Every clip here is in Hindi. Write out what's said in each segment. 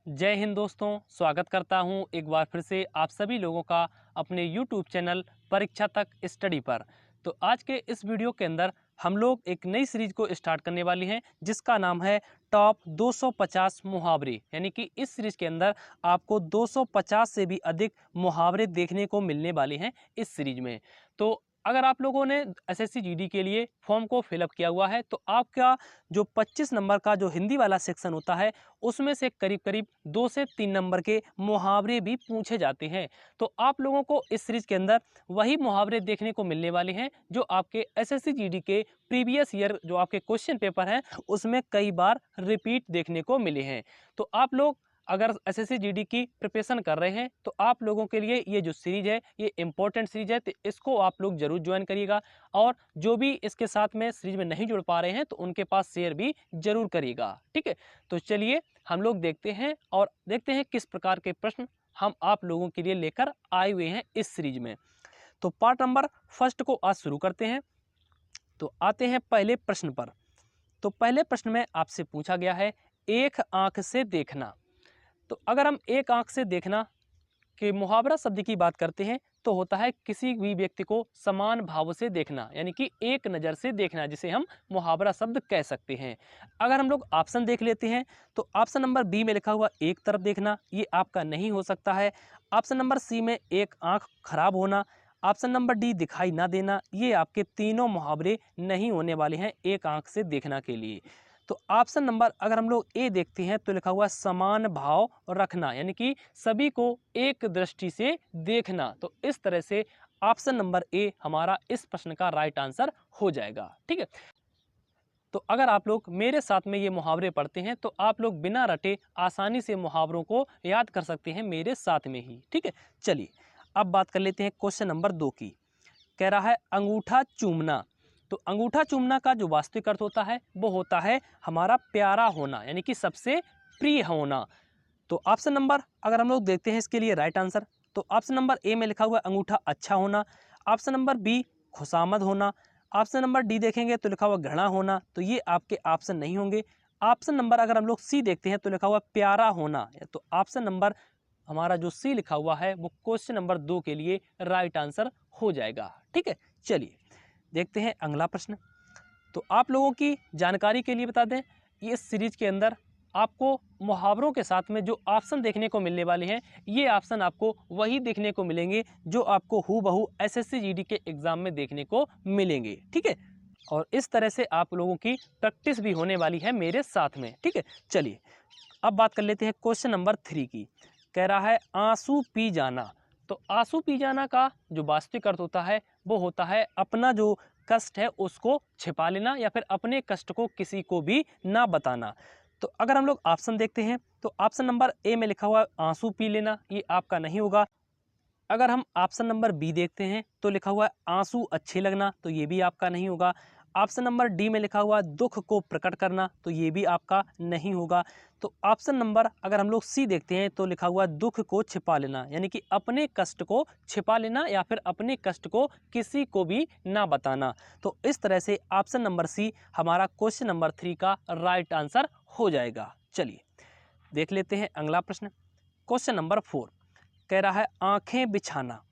जय हिंद दोस्तों, स्वागत करता हूं एक बार फिर से आप सभी लोगों का अपने YouTube चैनल परीक्षा तक स्टडी पर। तो आज के इस वीडियो के अंदर हम लोग एक नई सीरीज को स्टार्ट करने वाली हैं जिसका नाम है टॉप 250 मुहावरे। यानी कि इस सीरीज के अंदर आपको 250 से भी अधिक मुहावरे देखने को मिलने वाले हैं इस सीरीज में। तो अगर आप लोगों ने एसएससी जीडी के लिए फॉर्म को फिलअप किया हुआ है तो आपका जो 25 नंबर का जो हिंदी वाला सेक्शन होता है उसमें से करीब करीब 2 से 3 नंबर के मुहावरे भी पूछे जाते हैं। तो आप लोगों को इस सीरीज के अंदर वही मुहावरे देखने को मिलने वाले हैं जो आपके एसएससी जीडी के प्रीवियस ईयर जो आपके क्वेश्चन पेपर हैं उसमें कई बार रिपीट देखने को मिले हैं। तो आप लोग अगर एसएससी जीडी की प्रिपरेशन कर रहे हैं तो आप लोगों के लिए ये जो सीरीज है ये इंपॉर्टेंट सीरीज है, तो इसको आप लोग जरूर ज्वाइन करिएगा। और जो भी इसके साथ में सीरीज में नहीं जुड़ पा रहे हैं तो उनके पास शेयर भी जरूर करिएगा। ठीक है, तो चलिए हम लोग देखते हैं और देखते हैं किस प्रकार के प्रश्न हम आप लोगों के लिए लेकर आए हुए हैं इस सीरीज में। तो पार्ट नंबर फर्स्ट को आज शुरू करते हैं। तो आते हैं पहले प्रश्न पर। तो पहले प्रश्न में आपसे पूछा गया है एक आंख से देखना। तो अगर हम एक आंख से देखना के मुहावरा शब्द की बात करते हैं तो होता है किसी भी व्यक्ति को समान भाव से देखना, यानी कि एक नज़र से देखना, जिसे हम मुहावरा शब्द कह सकते हैं। अगर हम लोग ऑप्शन देख लेते हैं तो ऑप्शन नंबर बी में लिखा हुआ एक तरफ देखना, ये आपका नहीं हो सकता है। ऑप्शन नंबर सी में एक आंख खराब होना, ऑप्शन नंबर डी दिखाई ना देना, ये आपके तीनों मुहावरे नहीं होने वाले हैं एक आंख से देखना के लिए। तो ऑप्शन नंबर अगर हम लोग ए देखते हैं तो लिखा हुआ है समान भाव रखना, यानी कि सभी को एक दृष्टि से देखना। तो इस तरह से ऑप्शन नंबर ए हमारा इस प्रश्न का राइट आंसर हो जाएगा। ठीक है, तो अगर आप लोग मेरे साथ में ये मुहावरे पढ़ते हैं तो आप लोग बिना रटे आसानी से मुहावरों को याद कर सकते हैं मेरे साथ में ही। ठीक है, चलिए अब बात कर लेते हैं क्वेश्चन नंबर 2 की। कह रहा है अंगूठा चूमना। तो अंगूठा चूमना का जो वास्तविक अर्थ होता है वो होता है हमारा प्यारा होना, यानी कि सबसे प्रिय होना। तो ऑप्शन नंबर अगर हम लोग देखते हैं इसके लिए राइट आंसर, तो ऑप्शन नंबर ए में लिखा हुआ है अंगूठा अच्छा होना, ऑप्शन नंबर बी खुशामद होना, ऑप्शन नंबर डी देखेंगे तो लिखा हुआ घृणा होना, तो ये आपके ऑप्शन नहीं होंगे। ऑप्शन नंबर अगर हम लोग सी देखते हैं तो लिखा हुआ प्यारा होना, तो ऑप्शन नंबर हमारा जो सी लिखा हुआ है वो क्वेश्चन नंबर 2 के लिए राइट आंसर हो जाएगा। ठीक है, चलिए देखते हैं अगला प्रश्न। तो आप लोगों की जानकारी के लिए बता दें, इस सीरीज के अंदर आपको मुहावरों के साथ में जो ऑप्शन देखने को मिलने वाले हैं ये ऑप्शन आपको वही देखने को मिलेंगे जो आपको हूबहू एसएससी जीडी के एग्जाम में देखने को मिलेंगे। ठीक है, और इस तरह से आप लोगों की प्रैक्टिस भी होने वाली है मेरे साथ में। ठीक है, चलिए अब बात कर लेते हैं क्वेश्चन नंबर 3 की। कह रहा है आंसू पी जाना। तो आंसू पी जाना का जो वास्तविक अर्थ होता है वो होता है अपना जो कष्ट है उसको छिपा लेना या फिर अपने कष्ट को किसी को भी ना बताना। तो अगर हम लोग ऑप्शन देखते हैं तो ऑप्शन नंबर ए में लिखा हुआ आंसू पी लेना, ये आपका नहीं होगा। अगर हम ऑप्शन नंबर बी देखते हैं तो लिखा हुआ है आंसू अच्छे लगना, तो ये भी आपका नहीं होगा। ऑप्शन नंबर डी में लिखा हुआ दुख को प्रकट करना, तो ये भी आपका नहीं होगा। तो ऑप्शन नंबर अगर हम लोग सी देखते हैं तो लिखा हुआ दुख को छिपा लेना, यानी कि अपने कष्ट को छिपा लेना या फिर अपने कष्ट को किसी को भी ना बताना। तो इस तरह से ऑप्शन नंबर सी हमारा क्वेश्चन नंबर 3 का राइट आंसर हो जाएगा। चलिए देख लेते हैं अगला प्रश्न। क्वेश्चन नंबर 4 कह रहा है आंखें बिछाना।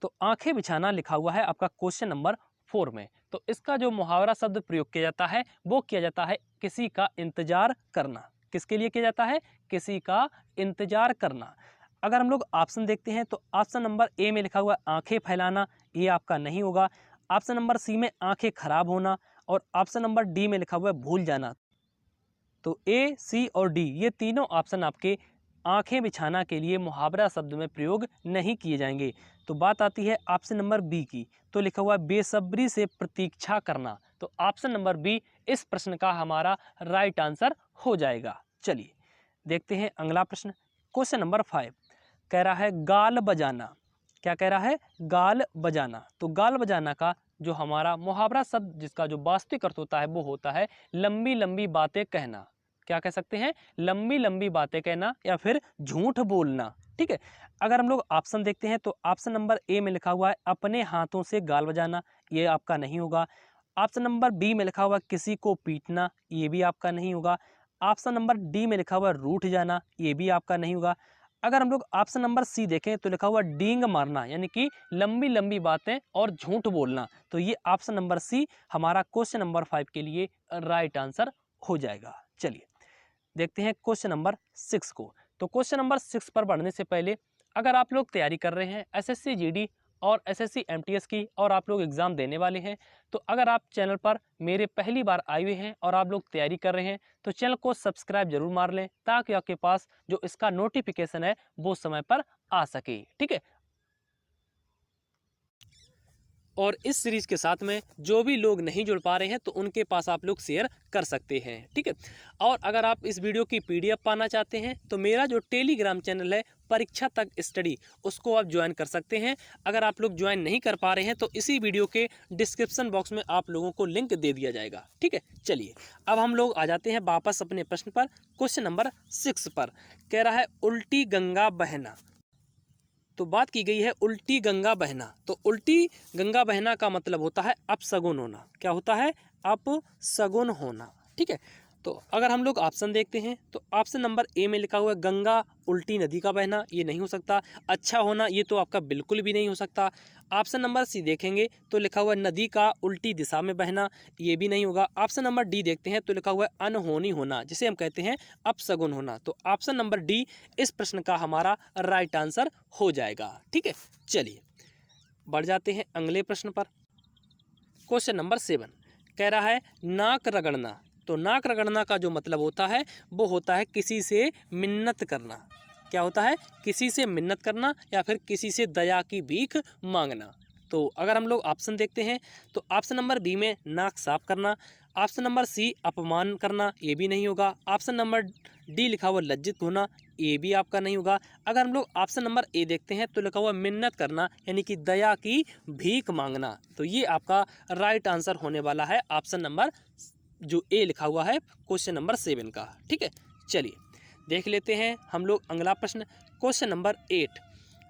तो आंखें बिछाना लिखा हुआ है आपका क्वेश्चन नंबर 4 में। तो इसका जो मुहावरा शब्द प्रयोग किया जाता है वो किया जाता है किसी का इंतजार करना। किसके लिए किया जाता है? किसी का इंतजार करना। अगर हम लोग ऑप्शन देखते हैं तो ऑप्शन नंबर ए में लिखा हुआ आंखें फैलाना, ये आपका नहीं होगा। ऑप्शन नंबर सी में आंखें खराब होना और ऑप्शन नंबर डी में लिखा हुआ है भूल जाना। तो ए, सी और डी ये तीनों ऑप्शन आपके आंखें बिछाना के लिए मुहावरा शब्द में प्रयोग नहीं किए जाएंगे। तो बात आती है ऑप्शन नंबर बी की, तो लिखा हुआ है बेसब्री से प्रतीक्षा करना। तो ऑप्शन नंबर बी इस प्रश्न का हमारा राइट आंसर हो जाएगा। चलिए देखते हैं अगला प्रश्न। क्वेश्चन नंबर 5 कह रहा है गाल बजाना। क्या कह रहा है? गाल बजाना। तो गाल बजाना का जो हमारा मुहावरा शब्द जिसका जो वास्तविक अर्थ होता है वो होता है लंबी लंबी बातें कहना। क्या कह सकते हैं? लंबी लंबी बातें कहना या फिर झूठ बोलना। ठीक है, अगर हम लोग ऑप्शन देखते हैं तो ऑप्शन नंबर ए में लिखा हुआ है अपने हाथों से गाल बजाना, ये आपका नहीं होगा। ऑप्शन नंबर बी में लिखा हुआ है किसी को पीटना, ये भी आपका नहीं होगा। ऑप्शन नंबर डी में लिखा हुआ है रूठ जाना, ये भी आपका नहीं होगा। अगर हम लोग ऑप्शन नंबर सी देखें तो लिखा हुआ डींग मारना, यानी कि लंबी लंबी बातें और झूठ बोलना, तो ये ऑप्शन नंबर सी हमारा क्वेश्चन नंबर 5 के लिए राइट आंसर हो जाएगा। चलिए देखते हैं क्वेश्चन नंबर 6 को। तो क्वेश्चन नंबर 6 पर बढ़ने से पहले अगर आप लोग तैयारी कर रहे हैं एसएससी जीडी और एसएससी एमटीएस की और आप लोग एग्ज़ाम देने वाले हैं, तो अगर आप चैनल पर मेरे पहली बार आए हुए हैं और आप लोग तैयारी कर रहे हैं तो चैनल को सब्सक्राइब जरूर मार लें, ताकि आपके पास जो इसका नोटिफिकेशन है वो समय पर आ सके। ठीक है, और इस सीरीज के साथ में जो भी लोग नहीं जुड़ पा रहे हैं तो उनके पास आप लोग शेयर कर सकते हैं। ठीक है, और अगर आप इस वीडियो की पीडीएफ पाना चाहते हैं तो मेरा जो टेलीग्राम चैनल है परीक्षा तक स्टडी, उसको आप ज्वाइन कर सकते हैं। अगर आप लोग ज्वाइन नहीं कर पा रहे हैं तो इसी वीडियो के डिस्क्रिप्शन बॉक्स में आप लोगों को लिंक दे दिया जाएगा। ठीक है, चलिए अब हम लोग आ जाते हैं वापस अपने प्रश्न पर। क्वेश्चन नंबर 6 पर कह रहा है उल्टी गंगा बहना। तो बात की गई है उल्टी गंगा बहना। तो उल्टी गंगा बहना का मतलब होता है अपशगुन होना। क्या होता है? अपशगुन होना। ठीक है, तो अगर हम लोग ऑप्शन देखते हैं तो ऑप्शन नंबर ए में लिखा हुआ है गंगा उल्टी नदी का बहना, ये नहीं हो सकता। अच्छा होना, ये तो आपका बिल्कुल भी नहीं हो सकता। ऑप्शन नंबर सी देखेंगे तो लिखा हुआ है नदी का उल्टी दिशा में बहना, ये भी नहीं होगा। ऑप्शन नंबर डी देखते हैं तो लिखा हुआ है अनहोनी होना, जिसे हम कहते हैं अपशगुन होना। तो ऑप्शन नंबर डी इस प्रश्न का हमारा राइट आंसर हो जाएगा। ठीक है, चलिए बढ़ जाते हैं अगले प्रश्न पर। क्वेश्चन नंबर 7 कह रहा है नाक रगड़ना। तो नाक रगड़ना का जो मतलब होता है वो होता है किसी से मिन्नत करना। क्या होता है? किसी से मिन्नत करना या फिर किसी से दया की भीख मांगना। तो अगर हम लोग ऑप्शन देखते हैं तो ऑप्शन नंबर बी में नाक साफ करना, ऑप्शन नंबर सी अपमान करना, ये भी नहीं होगा। ऑप्शन नंबर डी लिखा हुआ लज्जित होना, ये भी आपका नहीं होगा। अगर हम लोग ऑप्शन नंबर ए देखते हैं तो लिखा हुआ मिन्नत करना, यानी कि दया की भीख मांगना। तो ये आपका राइट आंसर होने वाला है ऑप्शन नंबर जो ए लिखा हुआ है क्वेश्चन नंबर 7 का। ठीक है, चलिए देख लेते हैं हम लोग अगला प्रश्न। क्वेश्चन नंबर 8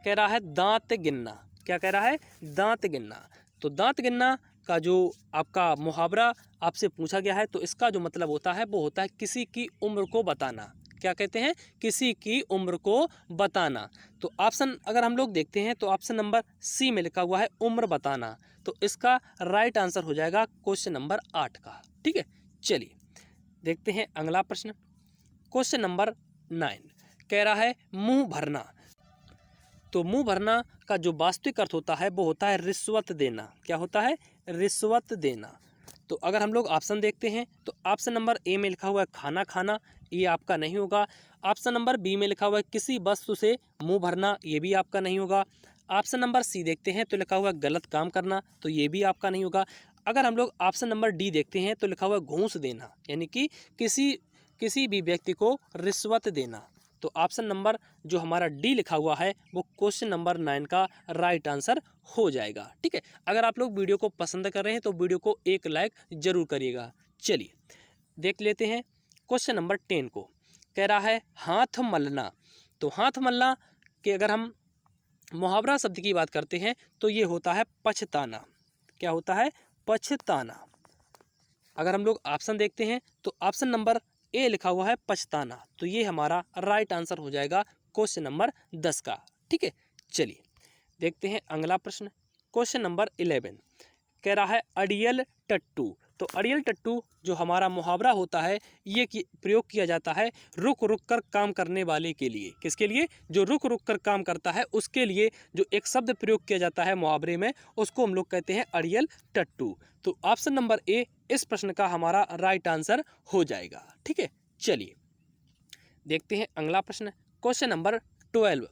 कह रहा है दांत गिनना। क्या कह रहा है? दांत गिनना। तो दांत गिनना का जो आपका मुहावरा आपसे पूछा गया है तो इसका जो मतलब होता है वो होता है किसी की उम्र को बताना। क्या कहते हैं? किसी की उम्र को बताना। तो ऑप्शन अगर हम लोग देखते हैं तो ऑप्शन नंबर सी में लिखा हुआ है उम्र बताना। तो इसका राइट आंसर हो जाएगा क्वेश्चन नंबर 8 का। ठीक है, चलिए देखते हैं अगला प्रश्न। क्वेश्चन नंबर 9 कह रहा है मुंह भरना। तो मुंह भरना का जो वास्तविक अर्थ होता है वो होता है रिश्वत देना। क्या होता है? रिश्वत देना। तो अगर हम लोग ऑप्शन देखते हैं तो ऑप्शन नंबर ए में लिखा हुआ है खाना खाना, ये आपका नहीं होगा। ऑप्शन नंबर बी में लिखा हुआ है किसी वस्तु से मुंह भरना, ये भी आपका नहीं होगा। ऑप्शन नंबर सी देखते हैं तो लिखा हुआ है गलत काम करना, तो ये भी आपका नहीं होगा। अगर हम लोग ऑप्शन नंबर डी देखते हैं तो लिखा हुआ है घूस देना, यानी कि किसी भी व्यक्ति को रिश्वत देना। तो ऑप्शन नंबर जो हमारा डी लिखा हुआ है वो क्वेश्चन नंबर 9 का राइट आंसर हो जाएगा। ठीक है, अगर आप लोग वीडियो को पसंद कर रहे हैं तो वीडियो को एक लाइक जरूर करिएगा। चलिए देख लेते हैं क्वेश्चन नंबर 10 को। कह रहा है हाथ मलना। तो हाथ मलना के अगर हम मुहावरा शब्द की बात करते हैं तो ये होता है पछताना। क्या होता है? पछताना। अगर हम लोग ऑप्शन देखते हैं तो ऑप्शन नंबर ए लिखा हुआ है पछताना, तो ये हमारा राइट आंसर हो जाएगा क्वेश्चन नंबर 10 का। ठीक है, चलिए देखते हैं अगला प्रश्न। क्वेश्चन नंबर 11 कह रहा है अड़ियल टट्टू। तो अड़ियल टट्टू जो हमारा मुहावरा होता है ये प्रयोग किया जाता है रुक रुक कर काम करने वाले के लिए। किसके लिए? जो रुक रुक कर काम करता है उसके लिए जो एक शब्द प्रयोग किया जाता है मुहावरे में, उसको हम लोग कहते हैं अड़ियल टट्टू। तो ऑप्शन नंबर ए इस प्रश्न का हमारा राइट आंसर हो जाएगा। ठीक है, चलिए देखते हैं अगला प्रश्न। Question number 12।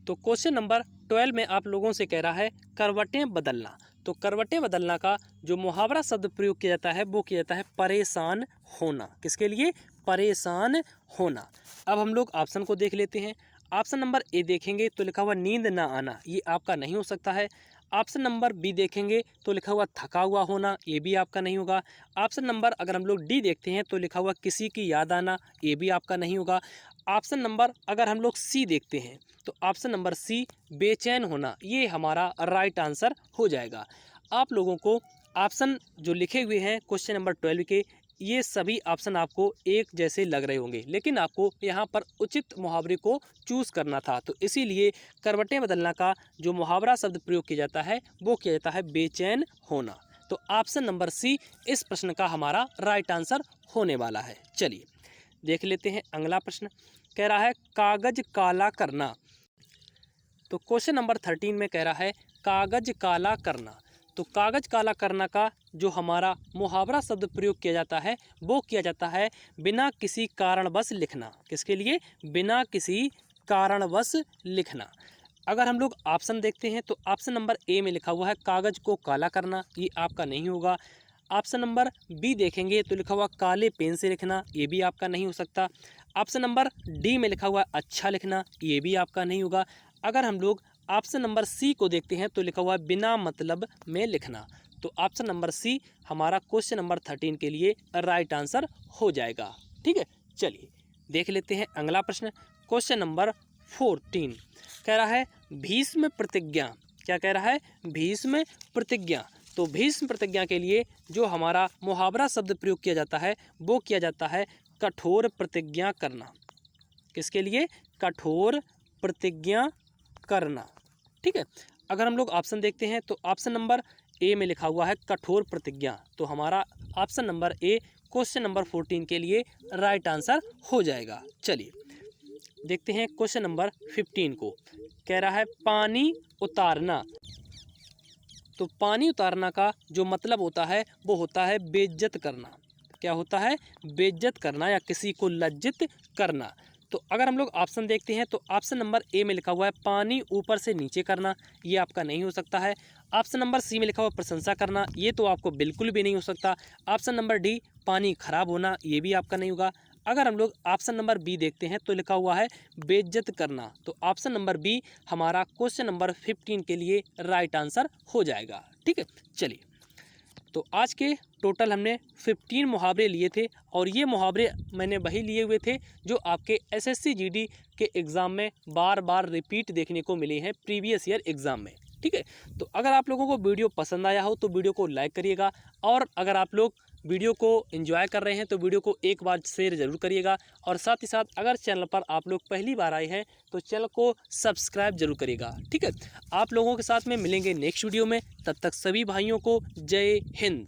तो क्वेश्चन नंबर 12 में आप लोगों से कह रहा है करवटें बदलना। तो करवटें बदलना का जो मुहावरा शब्द प्रयोग किया जाता है वो किया जाता है परेशान होना। किसके लिए? परेशान होना। अब हम लोग ऑप्शन को देख लेते हैं। ऑप्शन नंबर ए देखेंगे तो लिखा हुआ नींद ना आना, ये आपका नहीं हो सकता है। ऑप्शन नंबर बी देखेंगे तो लिखा हुआ थका हुआ होना, ये भी आपका नहीं होगा। ऑप्शन नंबर अगर हम लोग डी देखते हैं तो लिखा हुआ किसी की याद आना, ये भी आपका नहीं होगा। ऑप्शन नंबर अगर हम लोग सी देखते हैं तो ऑप्शन नंबर सी बेचैन होना, ये हमारा राइट आंसर हो जाएगा। आप लोगों को ऑप्शन जो लिखे हुए हैं क्वेश्चन नंबर 12 के ये सभी ऑप्शन आपको एक जैसे लग रहे होंगे, लेकिन आपको यहाँ पर उचित मुहावरे को चूज़ करना था। तो इसीलिए करवटें बदलना का जो मुहावरा शब्द प्रयोग किया जाता है वो किया जाता है बेचैन होना। तो ऑप्शन नंबर सी इस प्रश्न का हमारा राइट आंसर होने वाला है। चलिए देख लेते हैं अगला प्रश्न। कह रहा है कागज काला करना। तो क्वेश्चन नंबर 13 में कह रहा है कागज काला करना। तो कागज काला करना का जो हमारा मुहावरा शब्द प्रयोग किया जाता है वो किया जाता है बिना किसी कारणवश लिखना। किसके लिए? बिना किसी कारणवश लिखना। अगर हम लोग ऑप्शन देखते हैं तो ऑप्शन नंबर ए में लिखा हुआ है कागज को काला करना, ये आपका नहीं होगा। ऑप्शन नंबर बी देखेंगे तो लिखा हुआ काले पेन से लिखना, ये भी आपका नहीं हो सकता। ऑप्शन नंबर डी में लिखा हुआ है अच्छा लिखना, ये भी आपका नहीं होगा। अगर हम लोग ऑप्शन नंबर सी को देखते हैं तो लिखा हुआ है बिना मतलब में लिखना। तो ऑप्शन नंबर सी हमारा क्वेश्चन नंबर 13 के लिए राइट आंसर हो जाएगा। ठीक है, चलिए देख लेते हैं अगला प्रश्न। क्वेश्चन नंबर 14 कह रहा है भीष्म प्रतिज्ञा। क्या कह रहा है? भीष्म प्रतिज्ञा। तो भीष्म प्रतिज्ञा के लिए जो हमारा मुहावरा शब्द प्रयोग किया जाता है वो किया जाता है कठोर प्रतिज्ञा करना। किसके लिए? कठोर प्रतिज्ञा करना। ठीक है, अगर हम लोग ऑप्शन देखते हैं तो ऑप्शन नंबर ए में लिखा हुआ है कठोर प्रतिज्ञा। तो हमारा option number A question number 14 के लिए राइट आंसर हो जाएगा। चलिए देखते हैं क्वेश्चन नंबर 15 को। कह रहा है पानी उतारना। तो पानी उतारना का जो मतलब होता है वो होता है बेइज्जत करना। क्या होता है? बेइज्जत करना या किसी को लज्जित करना। तो अगर हम लोग ऑप्शन देखते हैं तो ऑप्शन नंबर ए में लिखा हुआ है पानी ऊपर से नीचे करना, ये आपका नहीं हो सकता है। ऑप्शन नंबर सी में लिखा हुआ प्रशंसा करना, ये तो आपको बिल्कुल भी नहीं हो सकता। ऑप्शन नंबर डी पानी खराब होना, ये भी आपका नहीं होगा। अगर हम लोग ऑप्शन नंबर बी देखते हैं तो लिखा हुआ है बेइज्जत करना। तो ऑप्शन नंबर बी हमारा क्वेश्चन नंबर 15 के लिए राइट आंसर हो जाएगा। ठीक है, चलिए तो आज के टोटल हमने 15 मुहावरे लिए थे और ये मुहावरे मैंने वही लिए हुए थे जो आपके एसएससी जीडी के एग्ज़ाम में बार बार रिपीट देखने को मिले हैं प्रीवियस ईयर एग्ज़ाम में। ठीक है, तो अगर आप लोगों को वीडियो पसंद आया हो तो वीडियो को लाइक करिएगा, और अगर आप लोग वीडियो को एंजॉय कर रहे हैं तो वीडियो को एक बार शेयर ज़रूर करिएगा, और साथ ही साथ अगर चैनल पर आप लोग पहली बार आए हैं तो चैनल को सब्सक्राइब जरूर करिएगा। ठीक है, आप लोगों के साथ में मिलेंगे नेक्स्ट वीडियो में, तब तक सभी भाइयों को जय हिंद।